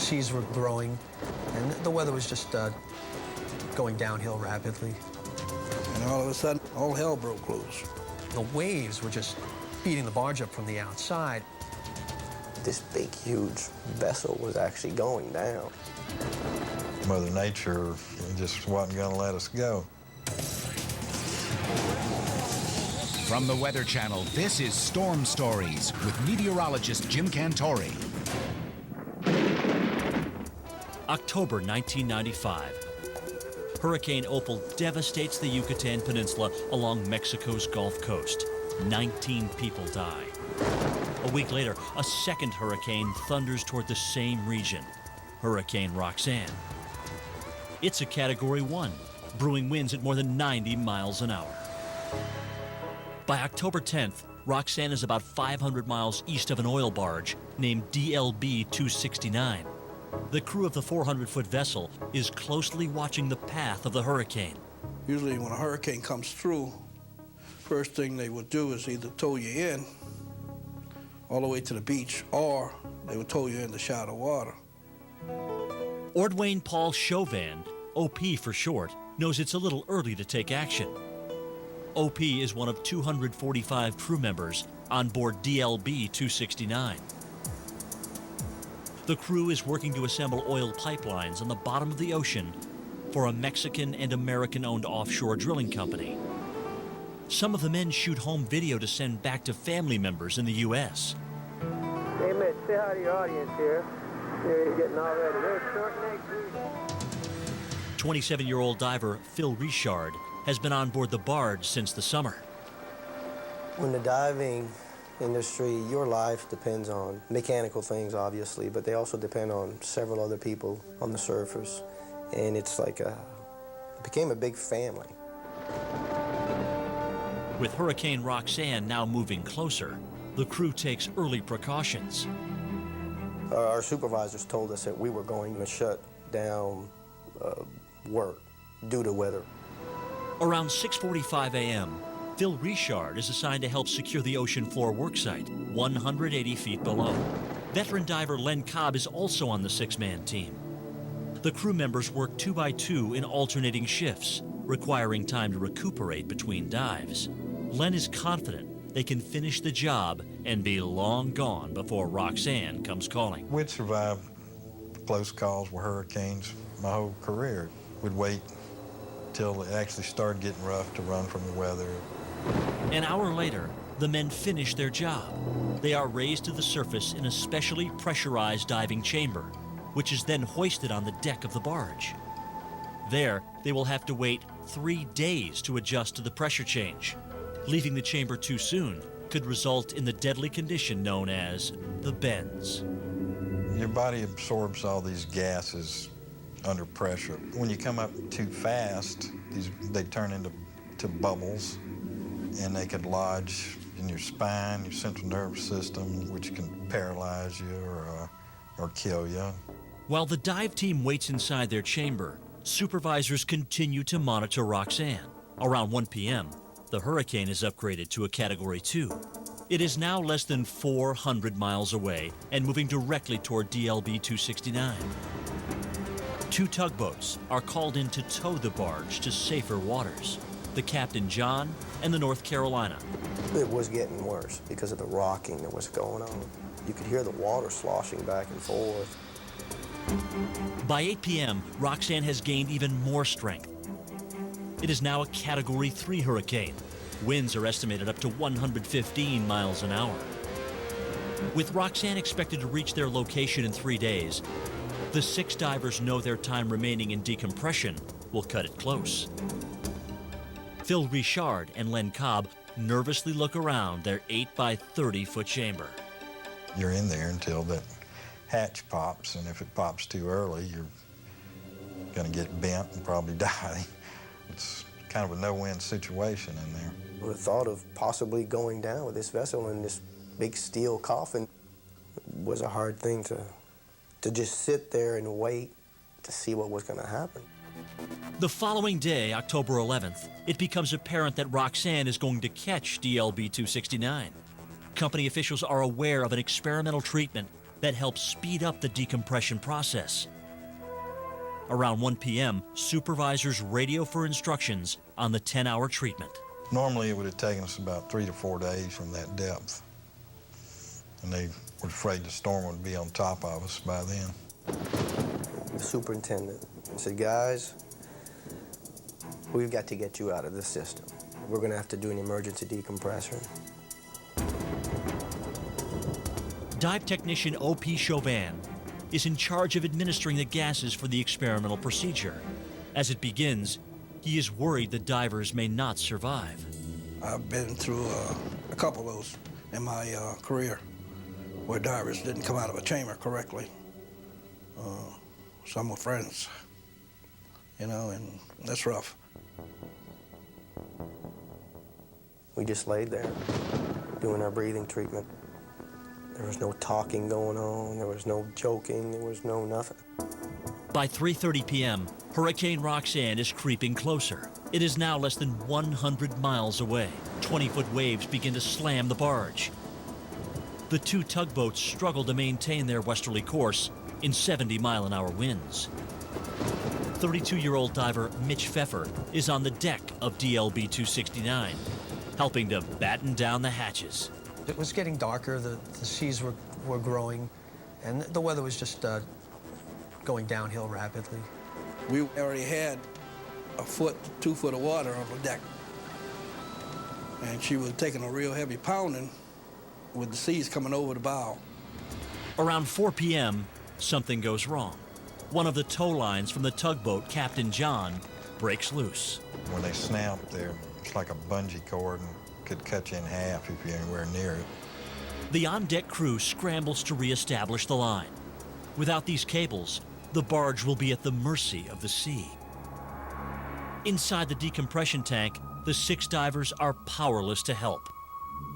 seas were growing, and the weather was just going downhill rapidly. And all of a sudden, all hell broke loose. The waves were just beating the barge up from the outside. This big, huge vessel was actually going down. Mother Nature just wasn't going to let us go. From the Weather Channel, this is Storm Stories with meteorologist Jim Cantore. October 1995. Hurricane Opal devastates the Yucatan Peninsula along Mexico's Gulf Coast. 19 people die. A week later, a second hurricane thunders toward the same region, Hurricane Roxanne. It's a Category 1, brewing winds at more than 90 miles an hour. By October 10th, Roxanne is about 500 miles east of an oil barge named DLB 269. The crew of the 400-foot vessel is closely watching the path of the hurricane. Usually when a hurricane comes through, first thing they would do is either tow you in all the way to the beach, or they would tow you in the shallow water. Ordwayne Paul Chauvin, OP for short, knows it's a little early to take action. OP is one of 245 crew members on board DLB 269. The crew is working to assemble oil pipelines on the bottom of the ocean for a Mexican and American-owned offshore drilling company. Some of the men shoot home video to send back to family members in the U.S. Hey, Mitch, say hi to your audience here. They're getting all ready. They're short neck. 27-year-old diver Phil Richard has been on board the barge since the summer. When the diving industry, your life depends on mechanical things, obviously, but they also depend on several other people on the surface. And it's like it became a big family. With Hurricane Roxanne now moving closer, the crew takes early precautions. Our supervisors told us that we were going to shut down work due to weather. Around 6:45 a.m., Phil Richard is assigned to help secure the ocean floor worksite, 180 feet below. Veteran diver Len Cobb is also on the six-man team. The crew members work 2 by 2 in alternating shifts, requiring time to recuperate between dives. Len is confident they can finish the job and be long gone before Roxanne comes calling. We'd survived close calls with hurricanes my whole career. We'd wait till it actually started getting rough to run from the weather. An hour later, the men finish their job. They are raised to the surface in a specially pressurized diving chamber, which is then hoisted on the deck of the barge. There, they will have to wait 3 days to adjust to the pressure change. Leaving the chamber too soon could result in the deadly condition known as the bends. Your body absorbs all these gases under pressure. When you come up too fast, they turn into bubbles, and they could lodge in your spine, your central nervous system, which can paralyze you or kill you. While the dive team waits inside their chamber, supervisors continue to monitor Roxanne. Around 1 p.m., the hurricane is upgraded to a Category 2. It is now less than 400 miles away and moving directly toward DLB 269. 2 tugboats are called in to tow the barge to safer waters, the Captain John and the North Carolina. It was getting worse because of the rocking that was going on. You could hear the water sloshing back and forth. By 8 p.m., Roxanne has gained even more strength. It is now a Category 3 hurricane. Winds are estimated up to 115 miles an hour. With Roxanne expected to reach their location in 3 days, the 6 divers know their time remaining in decompression will cut it close. Phil Richard and Len Cobb nervously look around their 8 by 30-foot chamber. You're in there until that hatch pops, and if it pops too early, you're going to get bent and probably die. It's kind of a no-win situation in there. The thought of possibly going down with this vessel in this big steel coffin was a hard thing to just sit there and wait to see what was going to happen. The following day, October 11th, it becomes apparent that Roxanne is going to catch DLB 269. Company officials are aware of an experimental treatment that helps speed up the decompression process. Around 1 p.m., supervisors radio for instructions on the 10-hour treatment. Normally it would have taken us about 3 to 4 days from that depth. And they were afraid the storm would be on top of us by then. The superintendent said, guys, we've got to get you out of this system. We're going to have to do an emergency decompression. Dive technician O.P. Chauvin is in charge of administering the gases for the experimental procedure. As it begins, he is worried the divers may not survive. I've been through a couple of those in my career where divers didn't come out of a chamber correctly. Some were friends, you know, and that's rough. We just laid there doing our breathing treatment. There was no talking going on, there was no joking, there was no nothing. By 3:30 p.m., Hurricane Roxanne is creeping closer. It is now less than 100 miles away. 20-foot waves begin to slam the barge. The two tugboats struggle to maintain their westerly course in 70-mile-an-hour winds. 32-year-old diver Mitch Pfeffer is on the deck of DLB 269, helping to batten down the hatches. It was getting darker, the seas were growing, and the weather was just going downhill rapidly. We already had 1 foot to 2 foot of water on the deck. And she was taking a real heavy pounding with the seas coming over the bow. Around 4 p.m., something goes wrong. One of the tow lines from the tugboat, Captain John, breaks loose. When they snap, it's like a bungee cord and could cut you in half if you're anywhere near it. The on-deck crew scrambles to reestablish the line. Without these cables, the barge will be at the mercy of the sea. Inside the decompression tank, the 6 divers are powerless to help.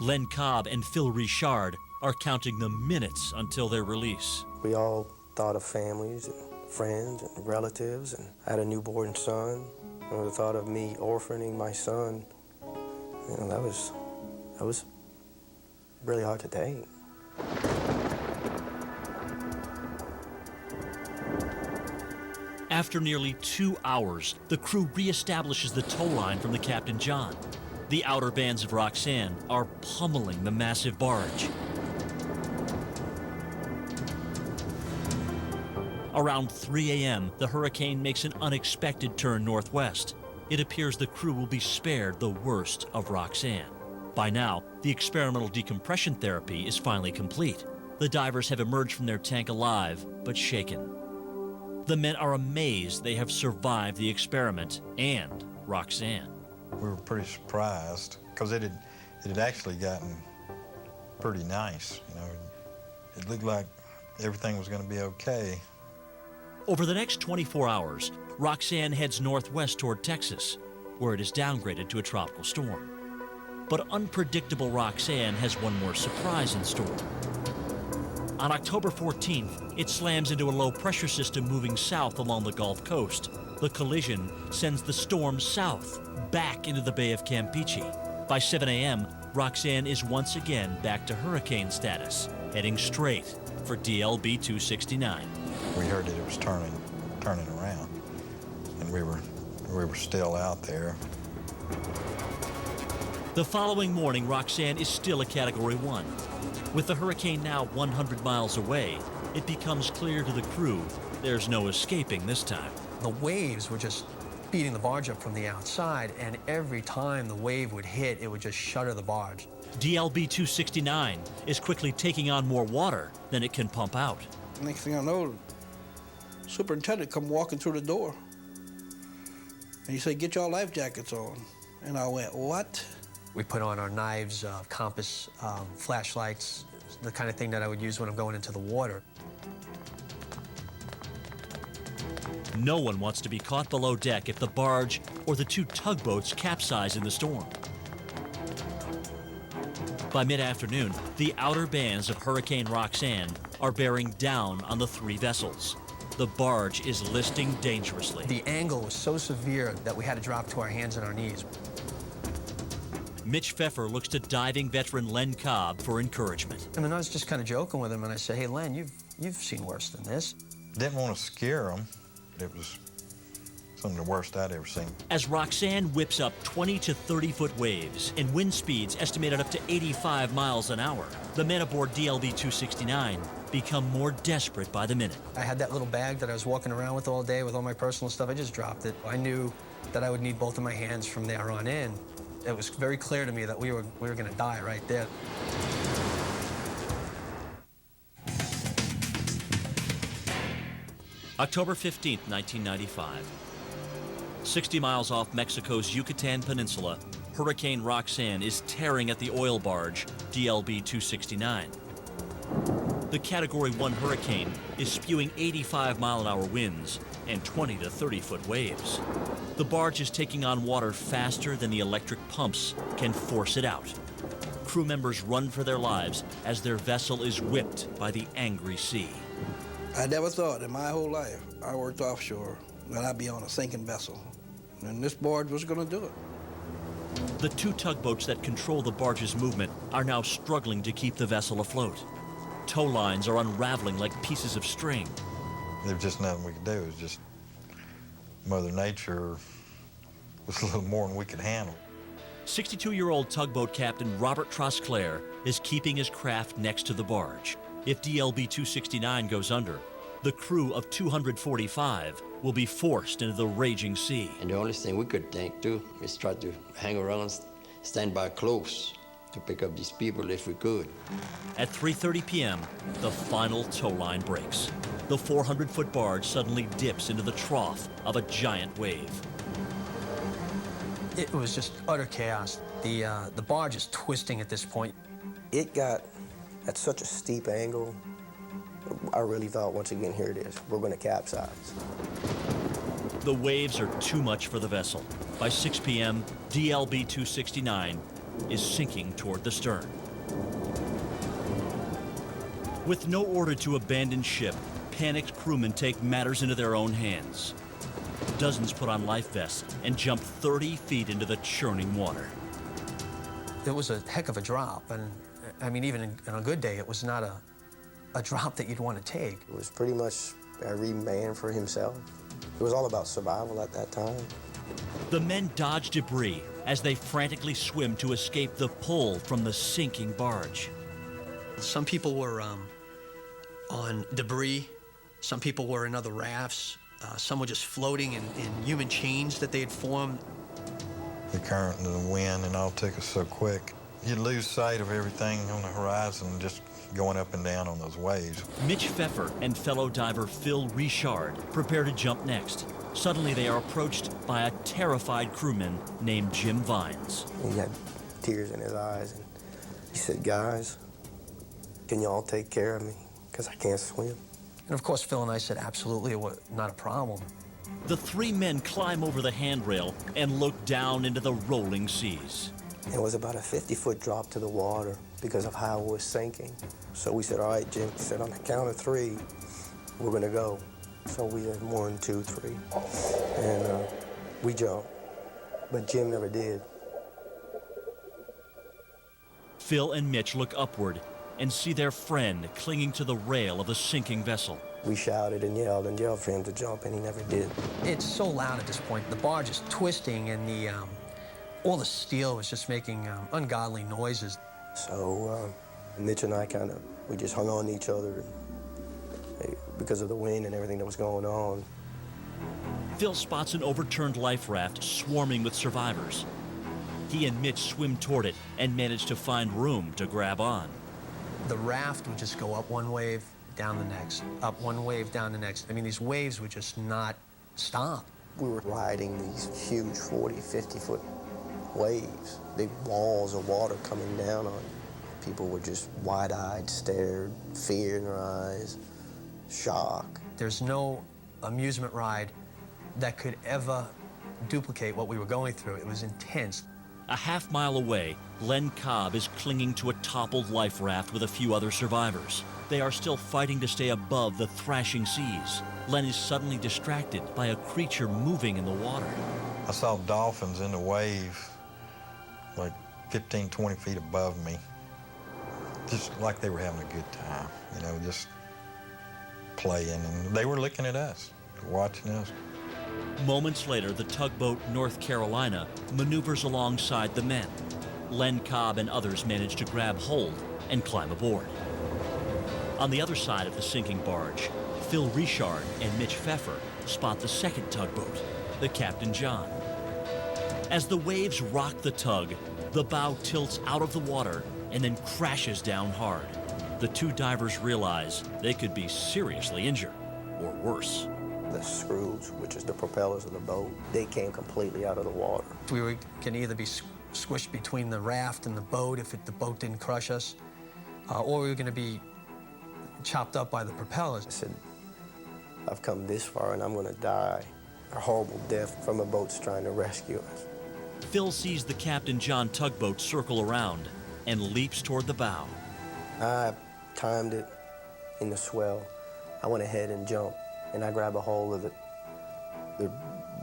Len Cobb and Phil Richard are counting the minutes until their release. We all thought of families and friends and relatives, and I had a newborn son. And the thought of me orphaning my son, you know, that was really hard to take. After nearly 2 hours, the crew reestablishes the tow line from the Captain John. The outer bands of Roxanne are pummeling the massive barge. Around 3 a.m., the hurricane makes an unexpected turn northwest. It appears the crew will be spared the worst of Roxanne. By now, the experimental decompression therapy is finally complete. The divers have emerged from their tank alive, but shaken. The men are amazed they have survived the experiment and Roxanne. We were pretty surprised because it had actually gotten pretty nice. You know, it looked like everything was going to be okay. Over the next 24 hours, Roxanne heads northwest toward Texas, where it is downgraded to a tropical storm. But unpredictable Roxanne has one more surprise in store. On October 14th, it slams into a low-pressure system moving south along the Gulf Coast. The collision sends the storm south, back into the Bay of Campeche. By 7 a.m., Roxanne is once again back to hurricane status, heading straight for DLB 269. We heard that it was turning around, and we were still out there. The following morning, Roxanne is still a Category 1. With the hurricane now 100 miles away, it becomes clear to the crew there's no escaping this time. The waves were just beating the barge up from the outside, and every time the wave would hit, it would just shutter the barge. DLB 269 is quickly taking on more water than it can pump out. Next thing I know, superintendent come walking through the door. And he said, "Get your life jackets on." And I went, "What?" We put on our knives, compass, flashlights, the kind of thing that I would use when I'm going into the water. No one wants to be caught below deck if the barge or the 2 tugboats capsize in the storm. By mid-afternoon, the outer bands of Hurricane Roxanne are bearing down on the 3 vessels. The barge is listing dangerously. The angle was so severe that we had to drop to our hands and our knees. Mitch Pfeffer looks to diving veteran Len Cobb for encouragement. I mean, I was just kind of joking with him, and I said, hey, Len, you've seen worse than this. Didn't want to scare him. It was some of the worst I'd ever seen. As Roxanne whips up 20 to 30-foot waves and wind speeds estimated up to 85 miles an hour, the men aboard DLB 269 become more desperate by the minute. I had that little bag that I was walking around with all day with all my personal stuff. I just dropped it. I knew that I would need both of my hands from there on in. It was very clear to me that we were going to die right there. October 15th, 1995. 60 miles off Mexico's Yucatan Peninsula, Hurricane Roxanne is tearing at the oil barge DLB 269. The Category 1 hurricane is spewing 85-mile-an-hour winds and 20 to 30-foot waves. The barge is taking on water faster than the electric pumps can force it out. Crew members run for their lives as their vessel is whipped by the angry sea. I never thought in my whole life, I worked offshore, that I'd be on a sinking vessel. And this barge was going to do it. The two tugboats that control the barge's movement are now struggling to keep the vessel afloat. Tow lines are unraveling like pieces of string. There was just nothing we could do. It was just Mother Nature was a little more than we could handle. 62-year-old tugboat captain Robert Trosclair is keeping his craft next to the barge. If DLB 269 goes under, the crew of 245 will be forced into the raging sea. And the only thing we could do is try to hang around, stand by close to pick up these people if we could. At 3:30 p.m., the final tow line breaks. The 400-foot barge suddenly dips into the trough of a giant wave. It was just utter chaos. The barge is twisting at this point. It got at such a steep angle, I really thought, once again, here it is. We're going to capsize. The waves are too much for the vessel. By 6 p.m., DLB 269 is sinking toward the stern. With no order to abandon ship, panicked crewmen take matters into their own hands. Dozens put on life vests and jump 30 feet into the churning water. It was a heck of a drop, and I mean, even on a good day, it was not a drop that you'd want to take. It was pretty much every man for himself. It was all about survival at that time. The men dodge debris as they frantically swim to escape the pull from the sinking barge. Some people were on debris. Some people were in other rafts. Some were just floating in human chains that they had formed. The current and the wind and all took us so quick. You lose sight of everything on the horizon, just going up and down on those waves. Mitch Pfeffer and fellow diver Phil Richard prepare to jump next. Suddenly they are approached by a terrified crewman named Jim Vines. He had tears in his eyes, and he said, "Guys, can y'all take care of me? Because I can't swim." And of course, Phil and I said, absolutely, not a problem. The three men climb over the handrail and look down into the rolling seas. It was about a 50-foot drop to the water because of how it was sinking. So we said, "All right, Jim," he said, "on the count of 3, we're going to go." So we said 1, 2, 3. And we jumped. But Jim never did. Phil and Mitch look upward and see their friend clinging to the rail of the sinking vessel. We shouted and yelled for him to jump, and he never did. It's so loud at this point. The barge is twisting, and all the steel was just making ungodly noises. So Mitch and I we just hung on to each other because of the wind and everything that was going on. Phil spots an overturned life raft swarming with survivors. He and Mitch swim toward it and manage to find room to grab on. The raft would just go up one wave, down the next, up one wave, down the next. I mean, these waves would just not stop. We were riding these huge 40, 50-foot waves, big walls of water coming down on you. People were just wide-eyed, stared, fear in their eyes, shock. There's no amusement ride that could ever duplicate what we were going through. It was intense. A half-mile away, Len Cobb is clinging to a toppled life raft with a few other survivors. They are still fighting to stay above the thrashing seas. Len is suddenly distracted by a creature moving in the water. I saw dolphins in the wave, like 15, 20 feet above me, just like they were having a good time, you know, just playing, and they were looking at us, watching us. Moments later, the tugboat North Carolina maneuvers alongside the men. Len Cobb and others manage to grab hold and climb aboard. On the other side of the sinking barge, Phil Richard and Mitch Pfeffer spot the second tugboat, the Captain John. As the waves rock the tug, the bow tilts out of the water and then crashes down hard. The two divers realize they could be seriously injured, or worse. The screws, which is the propellers of the boat, they came completely out of the water. We were going to either be squished between the raft and the boat if the boat didn't crush us, or we were going to be chopped up by the propellers. I said, I've come this far and I'm going to die a horrible death from a boat's trying to rescue us. Phil sees the Captain John tugboat circle around and leaps toward the bow. I timed it in the swell. I went ahead and jumped, and I grabbed a hold of the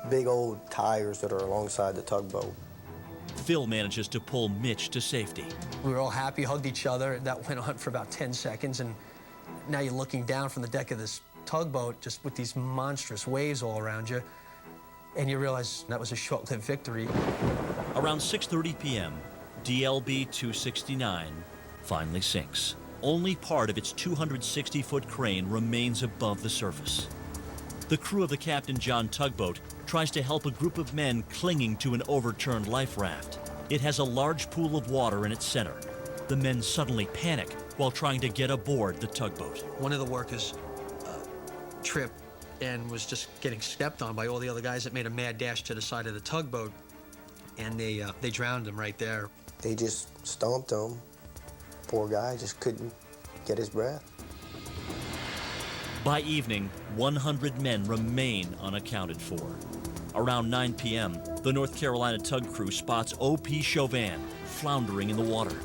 big old tires that are alongside the tugboat. Phil manages to pull Mitch to safety. We were all happy, hugged each other. That went on for about 10 seconds, and now you're looking down from the deck of this tugboat just with these monstrous waves all around you, and you realize that was a short-lived victory. Around 6:30 p.m., DLB 269 finally sinks. Only part of its 260-foot crane remains above the surface. The crew of the Captain John tugboat tries to help a group of men clinging to an overturned life raft. It has a large pool of water in its center. The men suddenly panic while trying to get aboard the tugboat. One of the workers tripped and was just getting stepped on by all the other guys that made a mad dash to the side of the tugboat, and they drowned him right there. They just stomped him. Poor guy just couldn't get his breath. By evening, 100 men remain unaccounted for. Around 9 p.m., the North Carolina tug crew spots O.P. Chauvin floundering in the water.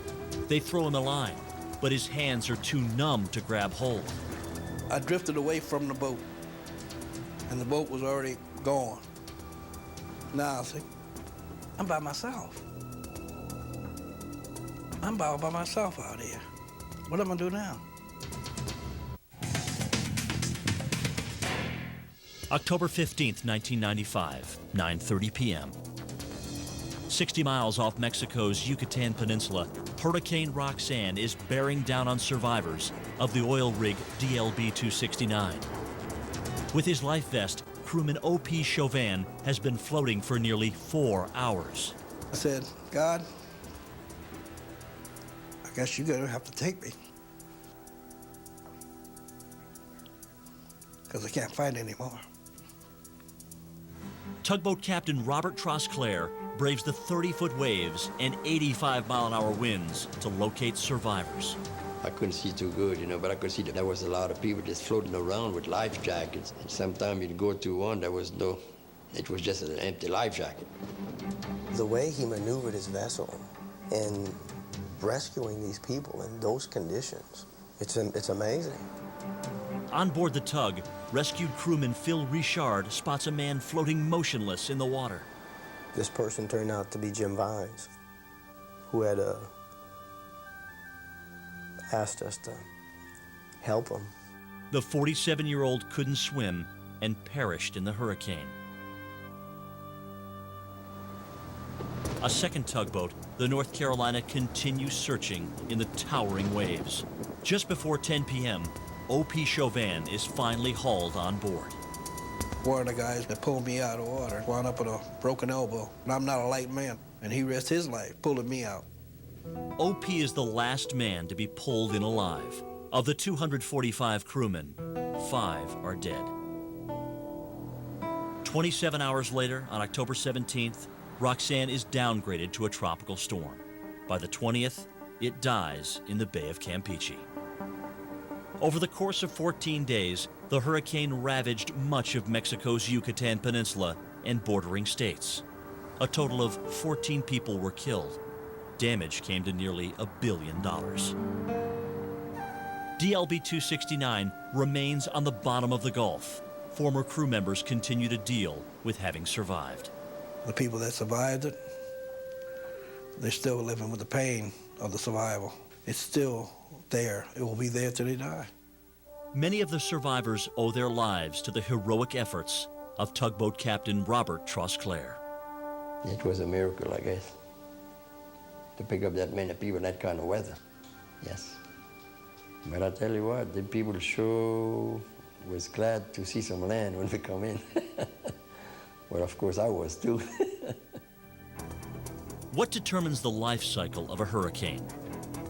They throw him a line, but his hands are too numb to grab hold. I drifted away from the boat, and the boat was already gone. Now I think, I'm by myself. I'm by myself out here. What am I gonna do now? October 15th, 1995, 9:30 p.m. 60 miles off Mexico's Yucatan Peninsula, Hurricane Roxanne is bearing down on survivors of the oil rig DLB 269. With his life vest, crewman O.P. Chauvin has been floating for nearly 4 hours. I said, God, I guess you're gonna have to take me, because I can't fight anymore. Tugboat Captain Robert Trosclair braves the 30-foot waves and 85-mile-an-hour winds to locate survivors. I couldn't see too good, you know, but I could see that there was a lot of people just floating around with life jackets. And sometimes you'd go to one, it was just an empty life jacket. The way he maneuvered his vessel and rescuing these people in those conditions, it's amazing. On board the tug, rescued crewman Phil Richard spots a man floating motionless in the water. This person turned out to be Jim Vines, who had asked us to help him. The 47-year-old couldn't swim and perished in the hurricane. A second tugboat, the North Carolina, continues searching in the towering waves. Just before 10 p.m., O.P. Chauvin is finally hauled on board. One of the guys that pulled me out of the water wound up with a broken elbow. And I'm not a light man, and he risked his life pulling me out. O.P. is the last man to be pulled in alive. Of the 245 crewmen, 5 are dead. 27 hours later, on October 17th, Roxanne is downgraded to a tropical storm. By the 20th, it dies in the Bay of Campeche. Over the course of 14 days, the hurricane ravaged much of Mexico's Yucatan Peninsula and bordering states. A total of 14 people were killed. Damage came to nearly $1 billion. DLB 269 remains on the bottom of the Gulf. Former crew members continue to deal with having survived. The people that survived it, They're still living with the pain of the survival. It's still there. It will be there till they die. Many of the survivors owe their lives to the heroic efforts of tugboat captain Robert Trosclair. It was a miracle, I guess, to pick up that many people in that kind of weather. Yes. But I tell you what, the people sure was glad to see some land when we come in. Well, of course, I was too. What determines the life cycle of a hurricane?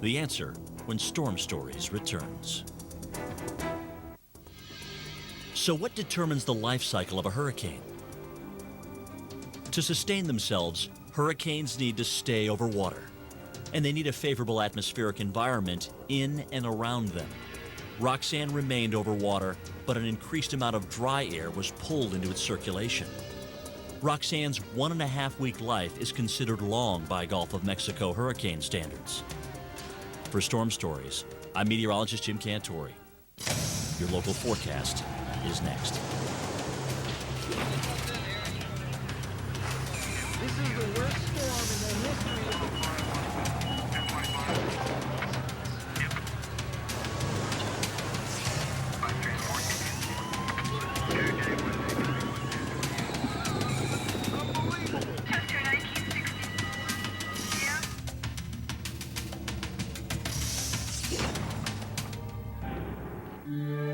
The answer when Storm Stories returns. So what determines the life cycle of a hurricane? To sustain themselves, hurricanes need to stay over water, and they need a favorable atmospheric environment in and around them. Roxanne remained over water, but an increased amount of dry air was pulled into its circulation. Roxanne's 1.5-week life is considered long by Gulf of Mexico hurricane standards. For Storm Stories, I'm meteorologist Jim Cantori. Your local forecast is next. This is the worst storm in the history of the Chapter 1960. Yeah.